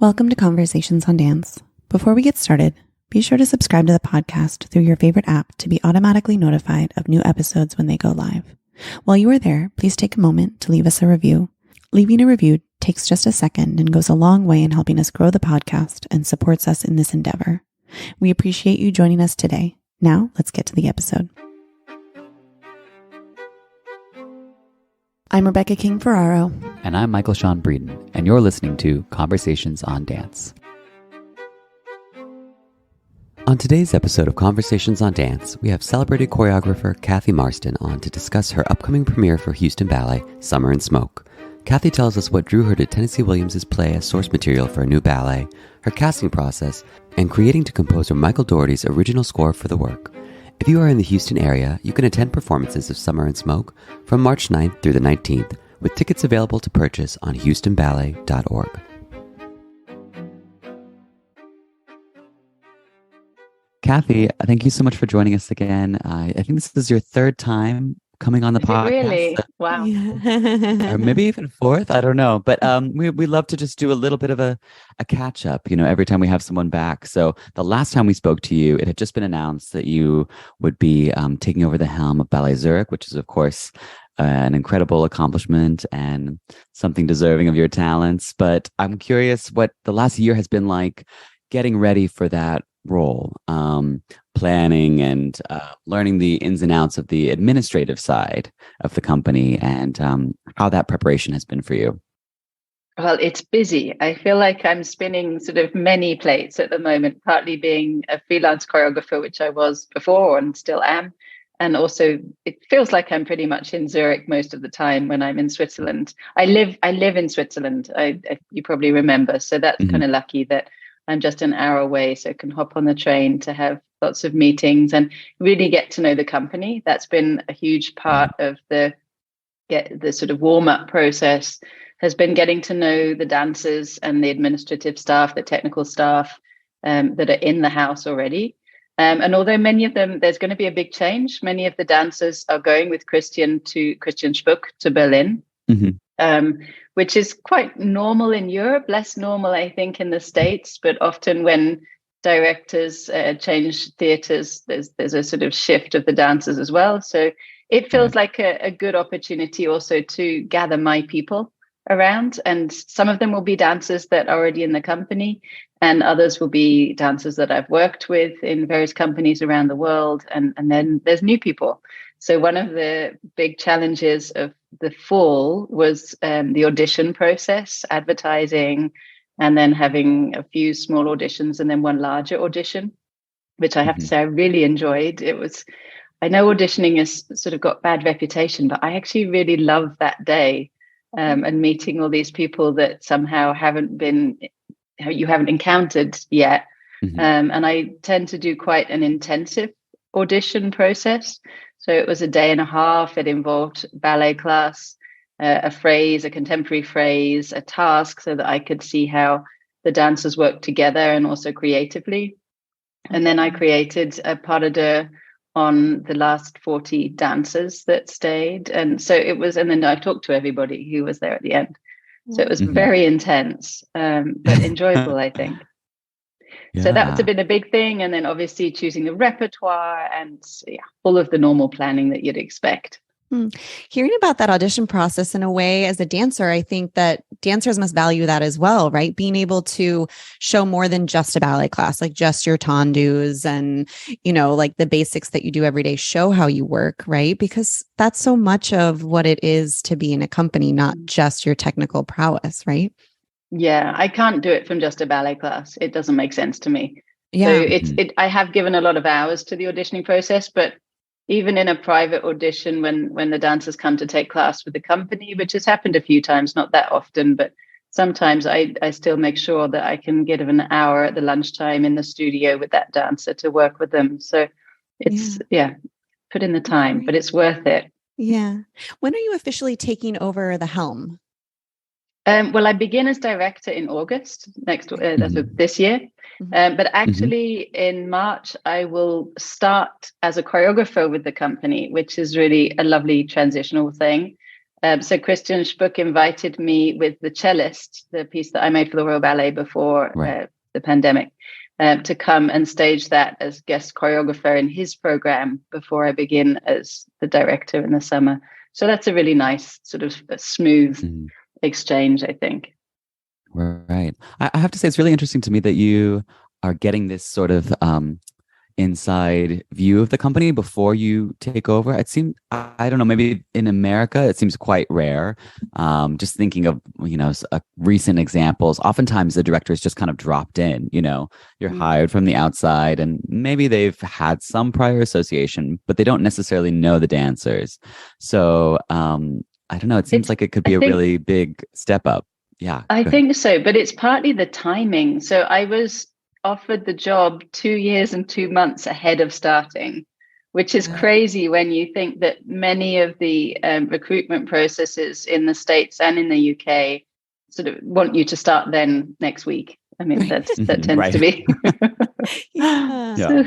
Welcome to Conversations on Dance. Before we get started, be sure to subscribe to the podcast through your favorite app to be automatically notified of new episodes when they go live. While you are there, please take a moment to leave us a review. Leaving a review takes just a second and goes a long way in helping us grow the podcast and supports us in this endeavor. We appreciate you joining us today. Now, let's get to the episode. I'm Rebecca King-Ferraro. And I'm Michael Sean Breeden, and you're listening to Conversations on Dance. On today's episode of Conversations on Dance, we have celebrated choreographer Cathy Marston on to discuss her upcoming premiere for Houston Ballet, Summer and Smoke. Cathy tells us what drew her to Tennesse Williams' play as source material for a new ballet, her casting process, and creating to composer Michael Daugherty's original score for the work. If you are in the Houston area, you can attend performances of Summer and Smoke from March 9th through the 19th, with tickets available to purchase on houstonballet.org. Cathy, thank you so much for joining us again. I think this is your third time coming on the podcast. Really? Wow. Or maybe even fourth, I don't know. But we love to just do a little bit of a catch up, every time we have someone back. So the last time we spoke to you, it had just been announced that you would be taking over the helm of Ballet Zurich, which is, of course, an incredible accomplishment and something deserving of your talents. But I'm curious what the last year has been like getting ready for that role, planning and learning the ins and outs of the administrative side of the company, and how that preparation has been for you. Well, it's busy. I feel like I'm spinning sort of many plates at the moment, partly being a freelance choreographer, which I was before and still am. And also, it feels like I'm pretty much in Zurich most of the time when I'm in Switzerland. I live in Switzerland. You probably remember. So that's kind of lucky that I'm just an hour away, so I can hop on the train to have lots of meetings and really get to know the company. That's been a huge part of the sort of warm-up process, has been getting to know the dancers and the administrative staff, the technical staff that are in the house already. And although many of them, there's going to be a big change. Many of the dancers are going with Christian Spuck to Berlin. Which is quite normal in Europe, less normal, I think, in the States. But often when directors change theatres, there's a sort of shift of the dancers as well. So it feels like a good opportunity also to gather my people around. And some of them will be dancers that are already in the company, and others will be dancers that I've worked with in various companies around the world. And then there's new people. So one of the big challenges of the fall was the audition process, advertising, and then having a few small auditions and then one larger audition, which I have to say I really enjoyed. I know auditioning has sort of got bad reputation, but I actually really loved that day and meeting all these people that somehow you haven't encountered yet. And I tend to do quite an intensive audition process. So it was a day and a half. It involved ballet class, a contemporary phrase, a task, so that I could see how the dancers work together and also creatively. And then I created a pas de deux on the last 40 dancers that stayed. And so it was, and then I talked to everybody who was there at the end. So it was very intense, but enjoyable, I think. Yeah. So that's been a big thing. And then obviously choosing the repertoire and all of the normal planning that you'd expect. Hearing about that audition process in a way, as a dancer, I think that dancers must value that as well, right? Being able to show more than just a ballet class, like just your tendus and, like the basics that you do every day, show how you work, right? Because that's so much of what it is to be in a company, not just your technical prowess, right? Yeah, I can't do it from just a ballet class. It doesn't make sense to me. Yeah. So I have given a lot of hours to the auditioning process, but even in a private audition, when the dancers come to take class with the company, which has happened a few times, not that often, but sometimes I still make sure that I can give an hour at the lunchtime in the studio with that dancer to work with them. So it's, put in the time, but it's worth it. Yeah. When are you officially taking over the helm? Well, I begin as director in August this year. But actually in March, I will start as a choreographer with the company, which is really a lovely transitional thing. So Christian Spuck invited me with the cellist, the piece that I made for the Royal Ballet before the pandemic, to come and stage that as guest choreographer in his program before I begin as the director in the summer. So that's a really nice sort of smooth exchange, I think. Right. I have to say, it's really interesting to me that you are getting this sort of inside view of the company before you take over. It seems, I don't know, maybe in America, it seems quite rare. Just thinking of, recent examples, oftentimes the director is just kind of dropped in, you're hired from the outside and maybe they've had some prior association, but they don't necessarily know the dancers. So I don't know, it seems like it could be a really big step up. Yeah. I think so, but it's partly the timing. So I was offered the job 2 years and 2 months ahead of starting, which is crazy when you think that many of the recruitment processes in the States and in the UK sort of want you to start then next week. I mean, that tends to be. So,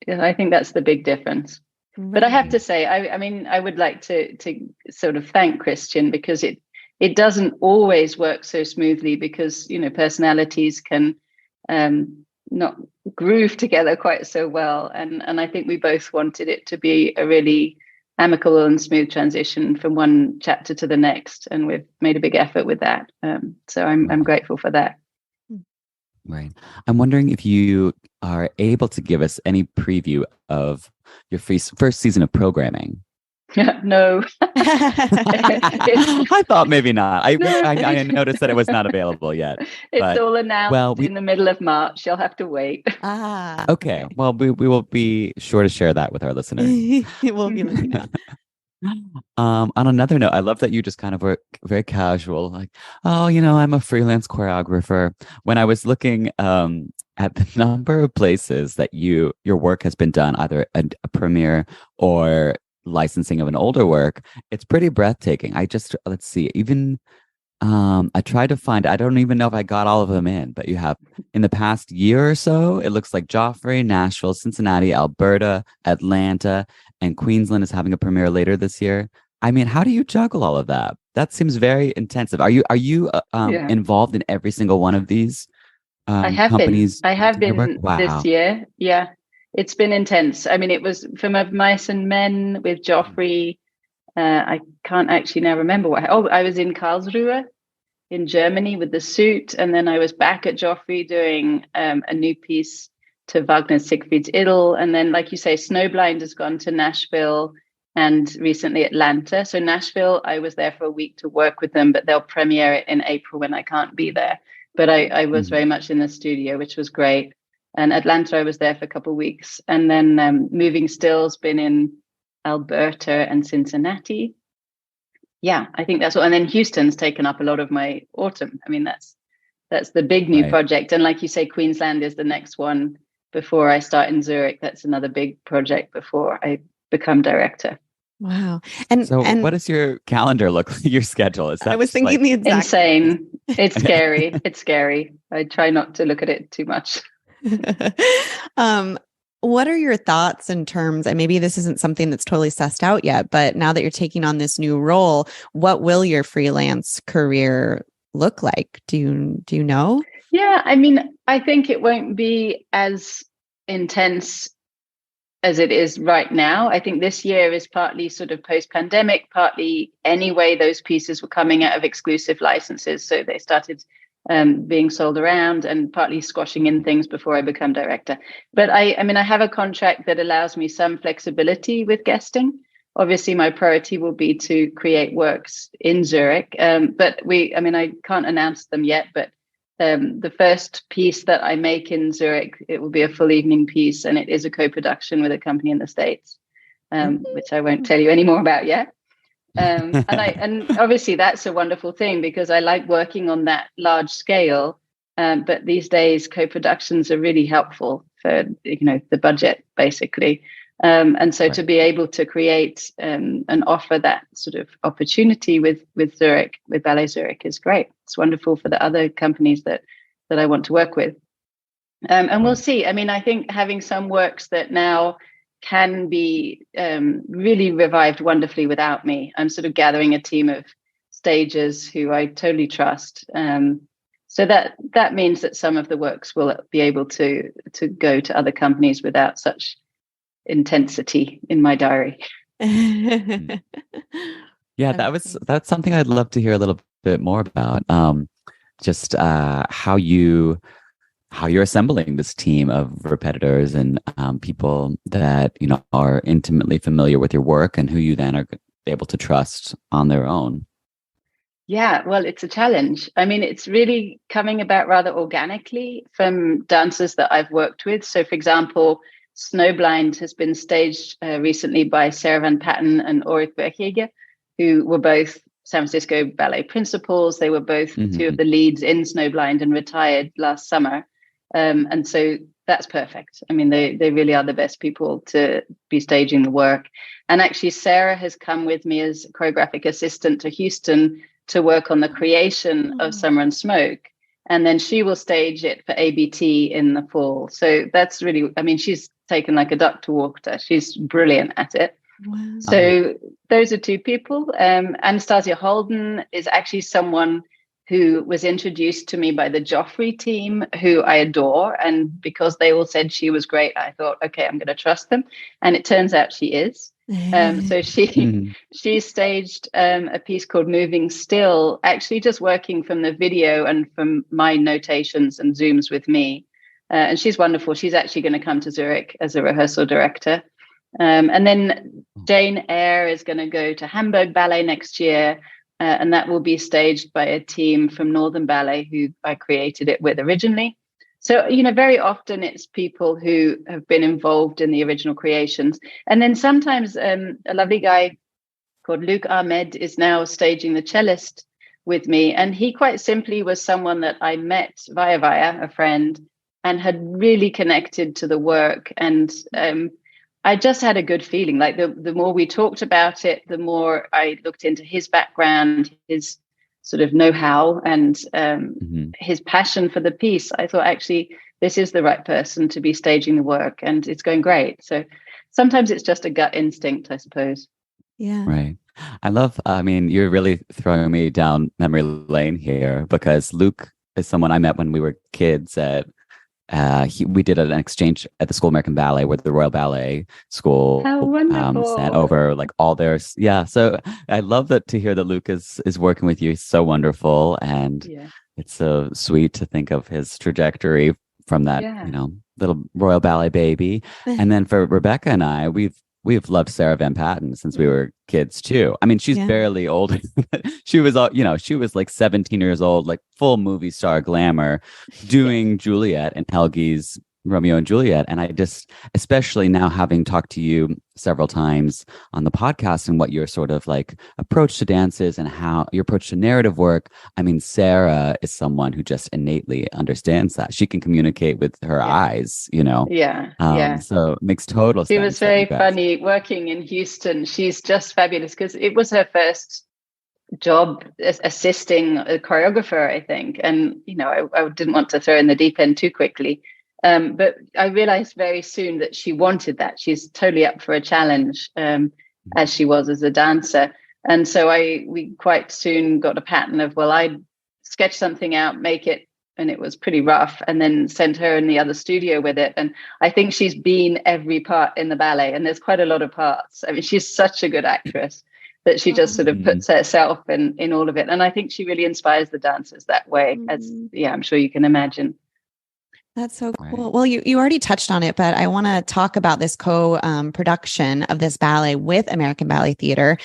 I think that's the big difference. Right. But I have to say, I mean, I would like to sort of thank Christian, because it doesn't always work so smoothly, because, personalities can not groove together quite so well. And I think we both wanted it to be a really amicable and smooth transition from one chapter to the next. And we've made a big effort with that. So I'm grateful for that. Right. I'm wondering if you are able to give us any preview of your first season of programming. No. I thought maybe not. I noticed that it was not available yet. It's all announced in the middle of March. You'll have to wait. Okay. Well, we will be sure to share that with our listeners. We'll be looking up. On another note, I love that you just kind of were very casual, like, I'm a freelance choreographer. When I was looking at the number of places that your work has been done, either a premiere or licensing of an older work, it's pretty breathtaking. Let's see, even I tried to find, I don't even know if I got all of them in, but you have in the past year or so, it looks like Joffrey, Nashville, Cincinnati, Alberta, Atlanta, and Queensland is having a premiere later this year. I mean, how do you juggle all of that? That seems very intensive. Are you involved in every single one of these companies? I have been this year. Yeah. It's been intense. I mean, it was from Of Mice and Men with Joffrey. I can't actually now remember I was in Karlsruhe in Germany with The Suit. And then I was back at Joffrey doing a new piece to Wagner's Siegfried's Idyll. And then, like you say, Snowblind has gone to Nashville and recently Atlanta. So Nashville, I was there for a week to work with them, but they'll premiere it in April when I can't be there. But I was very much in the studio, which was great. And Atlanta, I was there for a couple of weeks. And then Moving Still's been in Alberta and Cincinnati. Yeah, I think that's what. And then Houston's taken up a lot of my autumn. I mean, that's the big new project. And like you say, Queensland is the next one before I start in Zurich. That's another big project before I become director. Wow. And what does your calendar look like, your schedule? Is that I was thinking the exact insane. It's scary. It's scary. I try not to look at it too much. What are your thoughts in terms, and maybe this isn't something that's totally sussed out yet, but now that you're taking on this new role, what will your freelance career look like? Do you know? Yeah, I mean, I think it won't be as intense as it is right now. I think this year is partly sort of post-pandemic, partly anyway, those pieces were coming out of exclusive licenses. So they started being sold around, and partly squashing in things before I become director. But I mean, I have a contract that allows me some flexibility with guesting. Obviously, my priority will be to create works in Zurich. But I can't announce them yet, but the first piece that I make in Zurich, it will be a full evening piece, and it is a co-production with a company in the States, which I won't tell you any more about yet. And obviously that's a wonderful thing, because I like working on that large scale. But these days, co-productions are really helpful for the budget, basically. And so to be able to create and offer that sort of opportunity with Zurich, with Ballet Zurich, is great. It's wonderful for the other companies that I want to work with. And we'll see. I mean, I think having some works that now can be really revived wonderfully without me. I'm sort of gathering a team of stagers who I totally trust. So that means that some of the works will be able to go to other companies without such intensity in my diary. Yeah, that's something I'd love to hear a little bit more about. Just how you're assembling this team of repetitors and people that are intimately familiar with your work and who you then are able to trust on their own. Yeah, well, it's a challenge. I mean, it's really coming about rather organically from dancers that I've worked with. So, for example, Snowblind has been staged recently by Sarah Van Patten and Ulrich Berghege, who were both San Francisco Ballet principals. They were both two of the leads in Snowblind and retired last summer. And so that's perfect. I mean, they really are the best people to be staging the work. And actually, Sarah has come with me as choreographic assistant to Houston to work on the creation of Summer and Smoke. And then she will stage it for ABT in the fall. So that's really, I mean, she's taken like a duck to water. She's brilliant at it. Wow. So those are two people. Anastasia Holden is actually someone who was introduced to me by the Joffrey team, who I adore. And because they all said she was great, I thought, okay, I'm going to trust them. And it turns out she is. So she staged a piece called Moving Still, actually just working from the video and from my notations and Zooms with me. And she's wonderful. She's actually going to come to Zurich as a rehearsal director. And then Jane Eyre is going to go to Hamburg Ballet next year. And that will be staged by a team from Northern Ballet who I created it with originally. So, very often it's people who have been involved in the original creations. And then sometimes a lovely guy called Luc Ahmed is now staging the cellist with me. And he quite simply was someone that I met via a friend and had really connected to the work. And I just had a good feeling. Like the more we talked about it, the more I looked into his background, his sort of know-how and his passion for the piece. I thought, actually, this is the right person to be staging the work, and it's going great. So sometimes it's just a gut instinct, I suppose. Yeah. Right. I mean, you're really throwing me down memory lane here, because Luke is someone I met when we were kids at we did an exchange at the School of American Ballet with the Royal Ballet School. How wonderful. Sent over like all their, so I love that, to hear that Luke is working with you. He's so wonderful, and it's so sweet to think of his trajectory from that little Royal Ballet baby. And then for Rebecca and I, we've loved Sarah Van Patten since we were kids too. I mean, she's barely older. She was she was like 17 years old, like full movie star glamour, doing Juliet and Helgi's Romeo and Juliet. And I just, especially now having talked to you several times on the podcast and what your sort of like approach to dance is and how your approach to narrative work. I mean, Sarah is someone who just innately understands that. She can communicate with her eyes, So it makes total sense. She was very funny working in Houston. She's just fabulous because it was her first job assisting a choreographer, I think. And, I didn't want to throw in the deep end too quickly. But I realized very soon that she wanted that. She's totally up for a challenge, as she was as a dancer. And so we quite soon got a pattern of, I'd sketch something out, make it, and it was pretty rough, and then send her in the other studio with it. And I think she's been every part in the ballet, and there's quite a lot of parts. I mean, she's such a good actress that she just sort of puts herself in all of it. And I think she really inspires the dancers that way, as I'm sure you can imagine. That's so cool. Right. Well, you already touched on it, but I want to talk about this co-production of this ballet with American Ballet Theater.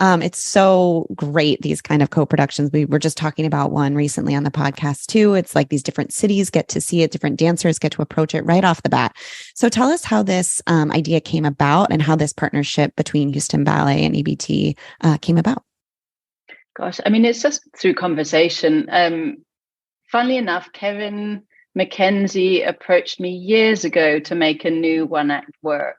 It's so great, these kind of co-productions. We were just talking about one recently on the podcast too. It's like these different cities get to see it, different dancers get to approach it right off the bat. So tell us how this idea came about and how this partnership between Houston Ballet and ABT came about. Gosh, I mean, it's just through conversation. Funnily enough, Kevin Mackenzie approached me years ago to make a new one-act work,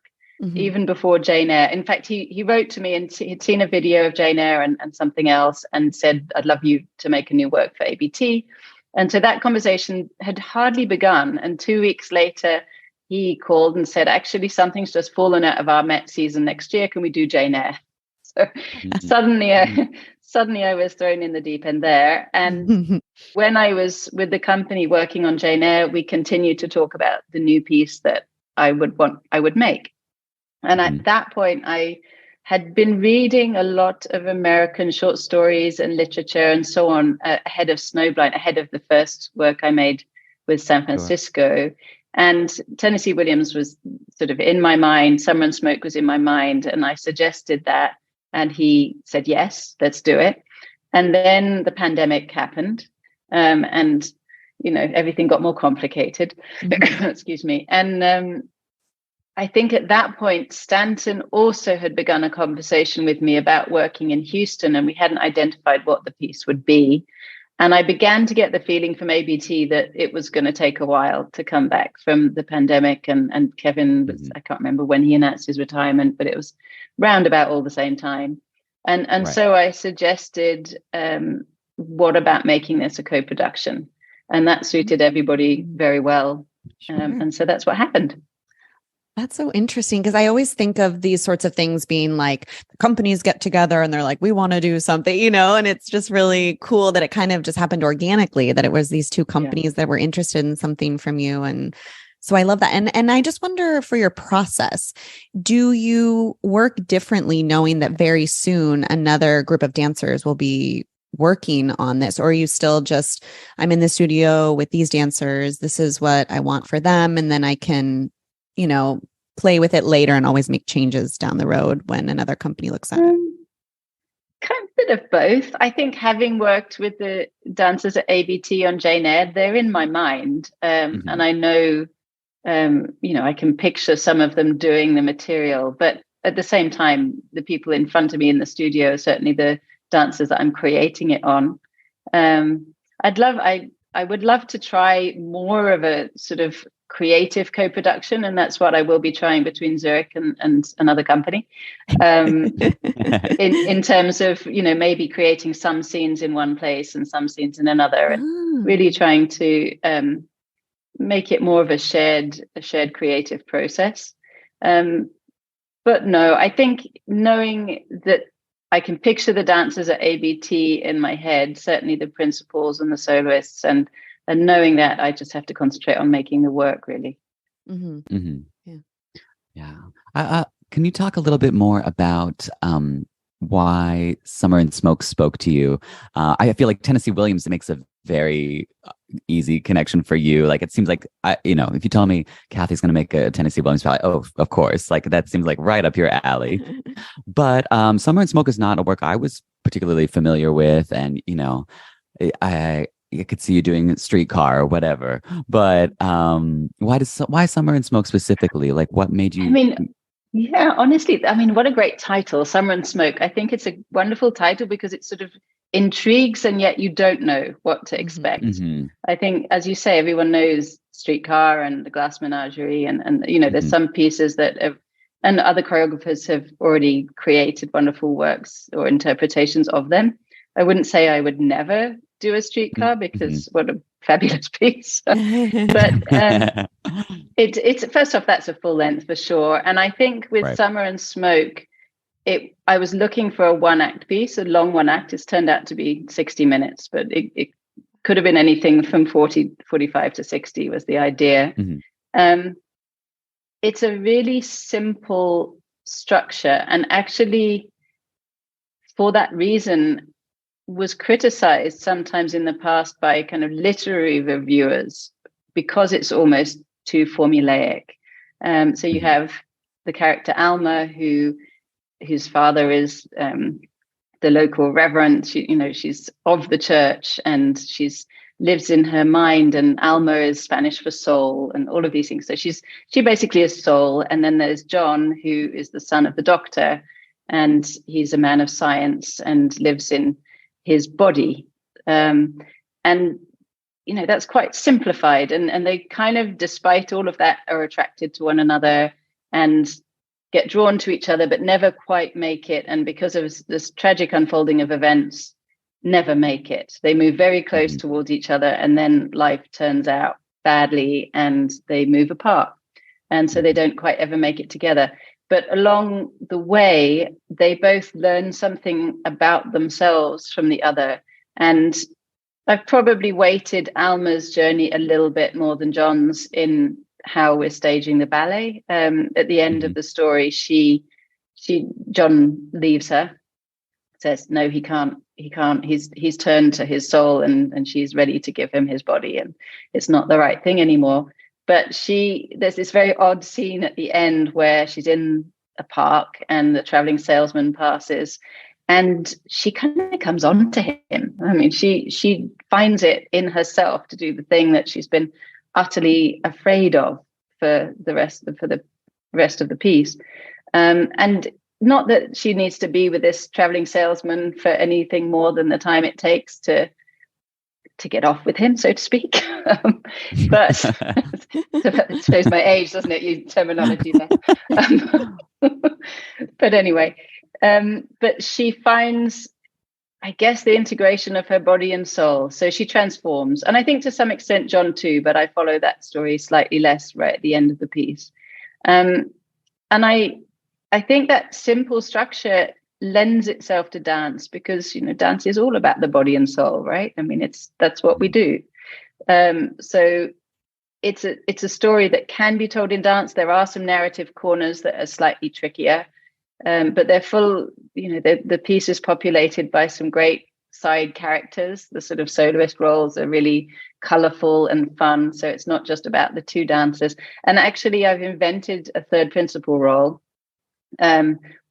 even before Jane Eyre. In fact, he wrote to me and he'd seen a video of Jane Eyre and something else and said, I'd love you to make a new work for ABT. And so that conversation had hardly begun. And 2 weeks later, he called and said, actually, something's just fallen out of our Met season next year. Can we do Jane Eyre? So suddenly I was thrown in the deep end there. And when I was with the company working on Jane Eyre, we continued to talk about the new piece that I would make. And at that point, I had been reading a lot of American short stories and literature and so on ahead of Snowblind, ahead of the first work I made with San Francisco. Sure. And Tennesse Williams was sort of in my mind. Summer and Smoke was in my mind. And I suggested that. And he said, yes, let's do it. And then the pandemic happened. And, everything got more complicated. Excuse me. And I think at that point, Stanton also had begun a conversation with me about working in Houston, and we hadn't identified what the piece would be. And I began to get the feeling from ABT that it was going to take a while to come back from the pandemic. And Kevin was, I can't remember when he announced his retirement, but it was round about all the same time. And so I suggested, what about making this a co-production? And that suited everybody very well. Sure. And so that's what happened. That's so interesting, because I always think of these sorts of things being like the companies get together and they're like, we want to do something, and it's just really cool that it kind of just happened organically, that it was these two companies that were interested in something from you. And so I love that. And I just wonder, for your process, do you work differently knowing that very soon another group of dancers will be working on this? Or are you still just, I'm in the studio with these dancers, this is what I want for them, and then I can play with it later and always make changes down the road when another company looks at it? Kind of a bit of both. I think, having worked with the dancers at ABT on Jane Eyre, they're in my mind. And I know, I can picture some of them doing the material, but at the same time, the people in front of me in the studio are certainly the dancers that I'm creating it on. I would love to try more of a sort of creative co-production, and that's what I will be trying between Zurich and another company, in terms of maybe creating some scenes in one place and some scenes in another, and really trying to make it more of a shared creative process. But no, I think knowing that I can picture the dancers at ABT in my head, certainly the principals and the soloists, and knowing that, I just have to concentrate on making the work, really. Yeah. Can you talk a little bit more about why Summer and Smoke spoke to you? I feel like Tennesse Williams makes a very easy connection for you. Like, it seems like, if you tell me Cathy's going to make a Tennesse Williams ballet, oh, of course, like that seems like right up your alley. But Summer and Smoke is not a work I was particularly familiar with, and I could see you doing Streetcar or whatever, but why Summer and Smoke specifically? Like, what made you? Honestly, what a great title, Summer and Smoke. I think it's a wonderful title because it sort of intrigues, and yet you don't know what to expect. I think, as you say, everyone knows Streetcar and the Glass Menagerie, and there's some pieces that have, and other choreographers have already created wonderful works or interpretations of them. I wouldn't say I would never do a Streetcar, because what a fabulous piece. But it's first off, that's a full length for sure. And I think with Summer and Smoke, I was looking for a one-act piece, a long one-act. It's turned out to be 60 minutes, but it could have been anything from 45 to 60 was the idea. It's a really simple structure, and actually, for that reason, was criticized sometimes in the past by kind of literary reviewers because it's almost too formulaic. So you have the character Alma, whose father is the local reverend. She's of the church, and she's lives in her mind, and Alma is Spanish for soul, and all of these things. So she basically is soul. And then there's John, who is the son of the doctor, and he's a man of science and lives in his body. And that's quite simplified, and they kind of, despite all of that, are attracted to one another and get drawn to each other, but never quite make it. And because of this tragic unfolding of events, never make it. They move very close towards each other, and then life turns out badly and they move apart. And so they don't quite ever make it together. But along the way, they both learn something about themselves from the other. And I've probably weighted Alma's journey a little bit more than John's in how we're staging the ballet. At the end of the story, John leaves her, says, no, he can't. He's turned to his soul, and she's ready to give him his body, and it's not the right thing anymore. But there's this very odd scene at the end where she's in a park and the traveling salesman passes, and she kind of comes on to him. I mean, she finds it in herself to do the thing that she's been utterly afraid of for the rest of the piece. And not that she needs to be with this traveling salesman for anything more than the time it takes to get off with him, so to speak. But it shows my age, doesn't it? You terminology there. But anyway, but she finds, I guess, the integration of her body and soul. So she transforms. And I think to some extent John too, but I follow that story slightly less right at the end of the piece. And I think that simple structure lends itself to dance because, dance is all about the body and soul, right? I mean, that's what we do. So it's a story that can be told in dance. There are some narrative corners that are slightly trickier, but they're full, the piece is populated by some great side characters. The sort of soloist roles are really colorful and fun. So it's not just about the two dancers. And actually, I've invented a third principal role.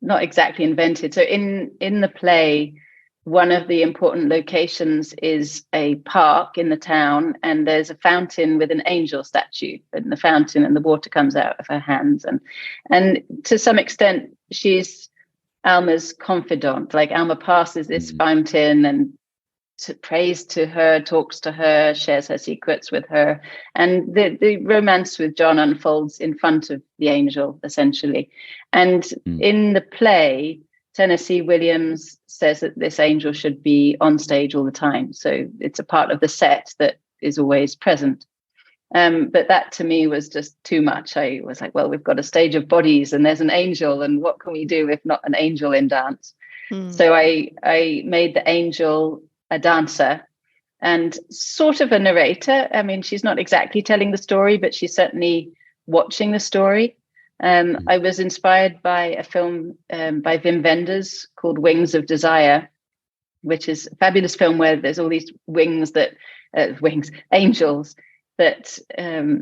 Not exactly invented. So in the play, one of the important locations is a park in the town, and there's a fountain with an angel statue in the fountain, and the water comes out of her hands. And to some extent, she's Alma's confidant. Like Alma passes this fountain and prays to her, talks to her, shares her secrets with her. And the romance with John unfolds in front of the angel, essentially. And in the play, Tennesse Williams says that this angel should be on stage all the time. So it's a part of the set that is always present. But that to me was just too much. I was like, well, we've got a stage of bodies and there's an angel, and what can we do if not an angel in dance? So I made the angel a dancer and sort of a narrator. I mean, she's not exactly telling the story, but she's certainly watching the story. I was inspired by a film by Wim Wenders called Wings of Desire, which is a fabulous film where there's all these angels that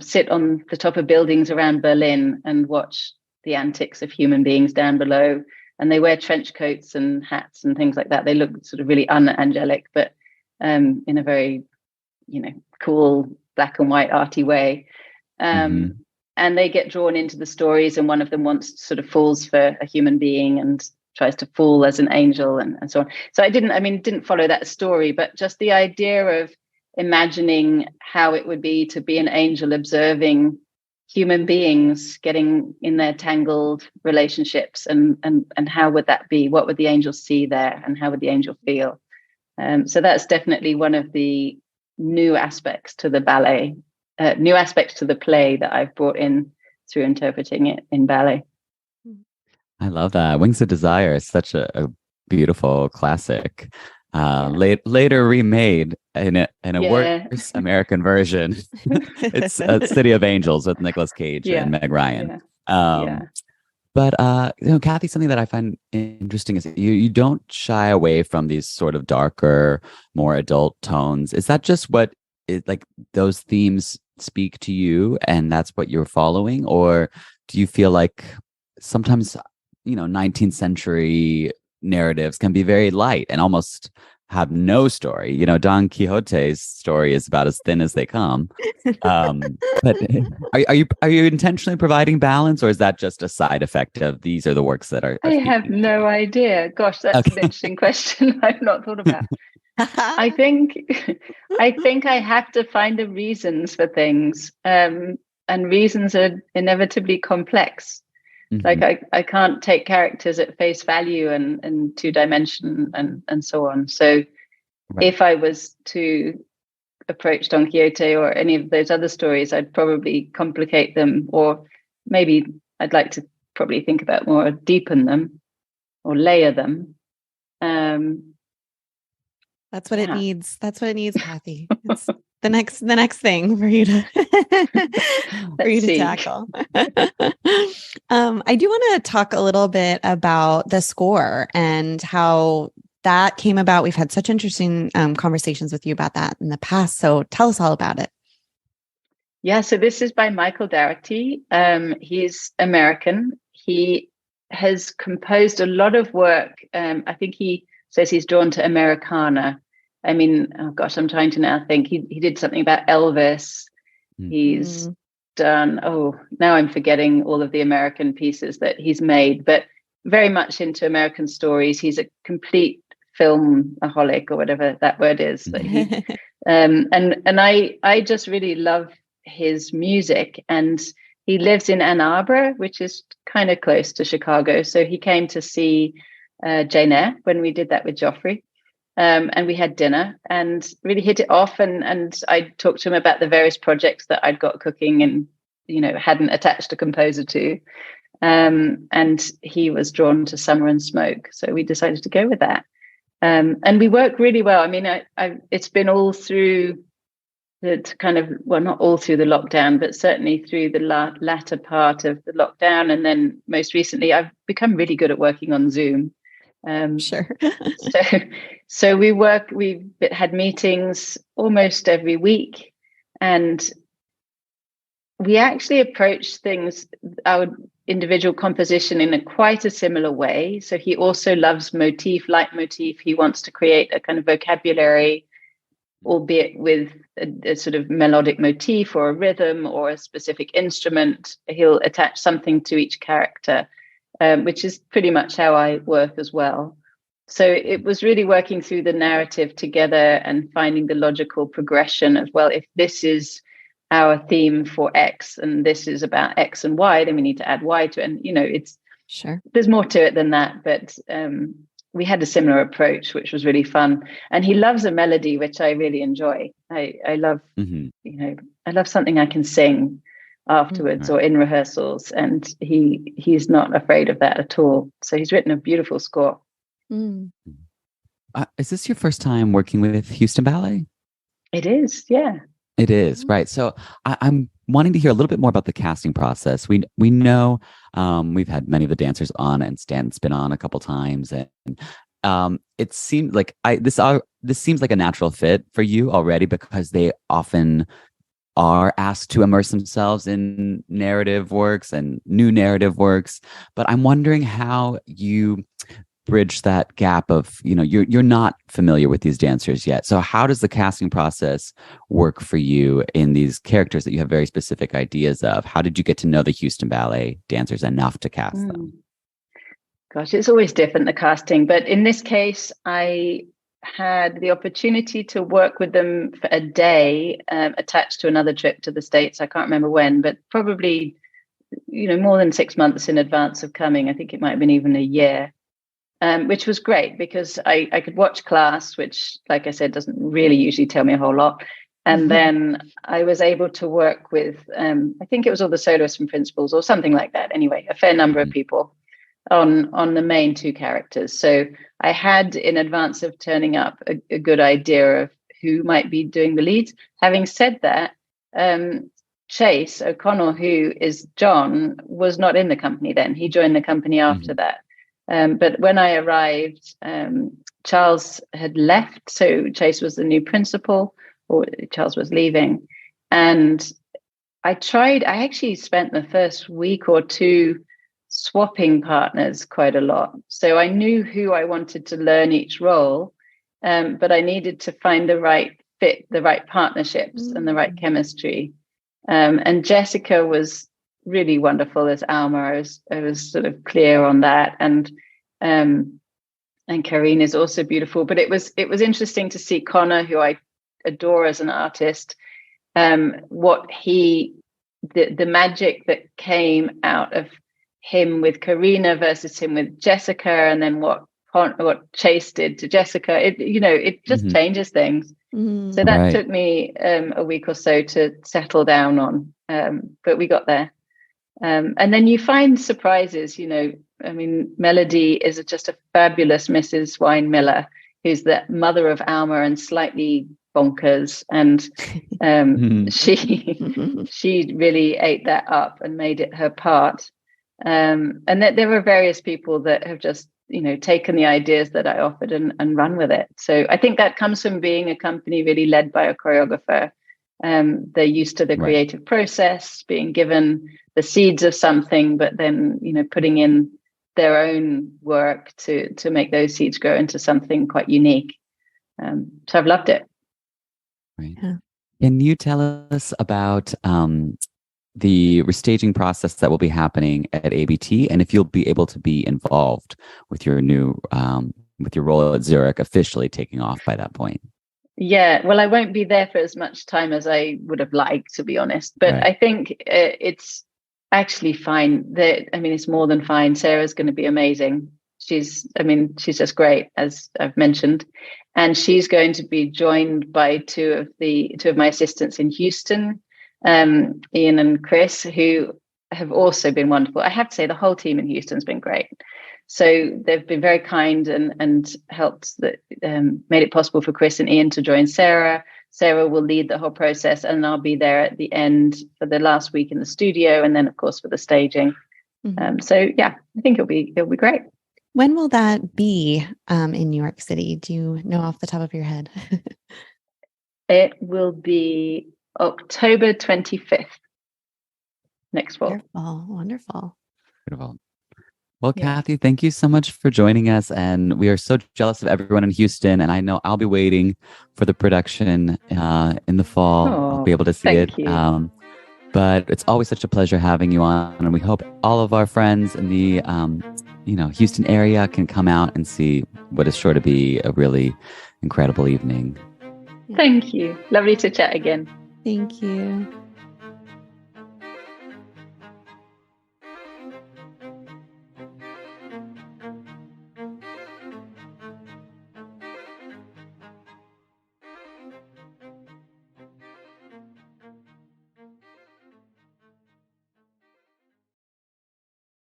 sit on the top of buildings around Berlin and watch the antics of human beings down below. And they wear trench coats and hats and things like that. They look sort of really unangelic, but in a very, cool black and white arty way. And they get drawn into the stories, and one of them sort of falls for a human being and tries to fall as an angel and so on. So I didn't follow that story, but just the idea of imagining how it would be to be an angel observing human beings getting in their tangled relationships, and how would that be? What would the angel see there, and how would the angel feel? So that's definitely one of the new aspects to the ballet, new aspects to the play that I've brought in through interpreting it in ballet. I love that. Wings of Desire is such a beautiful classic. Later remade in a worse American version. It's City of Angels with Nicolas Cage and Meg Ryan. But Cathy, something that I find interesting is you don't shy away from these sort of darker, more adult tones. Is that just what like those themes speak to you, and that's what you're following, or do you feel like sometimes 19th century narratives can be very light and almost have no story? Don Quixote's story is about as thin as they come. But are you intentionally providing balance, or is that just a side effect of these are the works that are I have no idea. Gosh, that's an interesting question I've not thought about. I think I have to find the reasons for things, and reasons are inevitably complex. Like I can't take characters at face value and two dimension and so on. So if I was to approach Don Quixote or any of those other stories, I'd probably complicate them or maybe I'd like to probably think about more, deepen them or layer them. That's what it needs. That's what it needs, Cathy. It's the next thing for you to tackle. I do want to talk a little bit about the score and how that came about. We've had such interesting conversations with you about that in the past. So tell us all about it. Yeah, so this is by Michael Daugherty. He's American. He has composed a lot of work. I think he says he's drawn to Americana. I mean, oh gosh, I'm trying to now think. He did something about Elvis. He's done, now I'm forgetting all of the American pieces that he's made, but very much into American stories. He's a complete filmaholic, or whatever that word is. But he, and I just really love his music. And he lives in Ann Arbor, which is kind of close to Chicago. So he came to see Jane Eyre when we did that with Joffrey. And we had dinner and really hit it off. And I talked to him about the various projects that I'd got cooking and, hadn't attached a composer to. And he was drawn to Summer and Smoke. So we decided to go with that. And we work really well. I mean, it's been all through not all through the lockdown, but certainly through the latter part of the lockdown. And then most recently, I've become really good at working on Zoom. Sure. So we've had meetings almost every week, and we actually approach things, our individual composition, in quite a similar way. So he also loves leitmotif. He wants to create a kind of vocabulary, albeit with a sort of melodic motif or a rhythm or a specific instrument. He'll attach something to each character, which is pretty much how I work as well. So it was really working through the narrative together and finding the logical progression of, well, if this is our theme for X and this is about X and Y, then we need to add Y to it. And, it's sure, there's more to it than that. But we had a similar approach, which was really fun. And he loves a melody, which I really enjoy. I love, I love something I can sing afterwards or in rehearsals, and he's not afraid of that at all. So he's written a beautiful score. Is this your first time working with Houston Ballet? It is, yeah. It is, right. So I'm wanting to hear a little bit more about the casting process. We know we've had many of the dancers on, and Stan's been on a couple times, and it seemed like this seems like a natural fit for you already, because they often are asked to immerse themselves in narrative works and new narrative works. But I'm wondering how you bridge that gap of, you're not familiar with these dancers yet. So how does the casting process work for you in these characters that you have very specific ideas of? How did you get to know the Houston Ballet dancers enough to cast them? Gosh, it's always different, the casting. But in this case, I had the opportunity to work with them for a day, attached to another trip to the States. I can't remember when, but probably, more than 6 months in advance of coming. I think it might have been even a year. Which was great because I could watch class, which, like I said, doesn't really usually tell me a whole lot. And then I was able to work with, I think it was all the soloists and principals or something like that. Anyway, a fair number of people on the main two characters. So I had, in advance of turning up, a good idea of who might be doing the leads. Having said that, Chase O'Connell, who is John, was not in the company then. He joined the company after that. But when I arrived, Charles had left. So Chase was the new principal, or Charles was leaving. And I actually spent the first week or two swapping partners quite a lot. So I knew who I wanted to learn each role, but I needed to find the right fit, the right partnerships and the right chemistry. And Jessica was really wonderful as Alma. I was sort of clear on that, and Karine is also beautiful. But it was interesting to see Connor, who I adore as an artist, the magic that came out of him with Karina versus him with Jessica, and then what Chase did to Jessica. It just changes things. So that took me a week or so to settle down on, but we got there. And then you find surprises, I mean, Melody is just a fabulous Mrs. Wine Miller, who's the mother of Alma and slightly bonkers. And she really ate that up and made it her part. And there were various people that have just, taken the ideas that I offered and run with it. So I think that comes from being a company really led by a choreographer. They're used to the creative process, being given the seeds of something, but then, putting in their own work to make those seeds grow into something quite unique. So I've loved it. Right. Yeah. Can you tell us about the restaging process that will be happening at ABT, and if you'll be able to be involved with your new with your role at Zurich officially taking off by that point? Yeah, well, I won't be there for as much time as I would have liked, to be honest. But I think it's actually fine. It's more than fine. Sarah's going to be amazing. She's just great, as I've mentioned, and she's going to be joined by two of my assistants in Houston, Ian and Chris, who have also been wonderful. I have to say, the whole team in Houston's been great. So they've been very kind and helped made it possible for Chris and Ian to join Sarah. Sarah will lead the whole process, and I'll be there at the end for the last week in the studio, and then of course for the staging. So yeah, I think it'll be great. When will that be in New York City? Do you know off the top of your head? It will be October 25th next fall. Wonderful. Beautiful. Well, Cathy, thank you so much for joining us. And we are so jealous of everyone in Houston. And I know I'll be waiting for the production in the fall. I'll be able to see it. But it's always such a pleasure having you on. And we hope all of our friends in the Houston area can come out and see what is sure to be a really incredible evening. Thank you. Lovely to chat again. Thank you.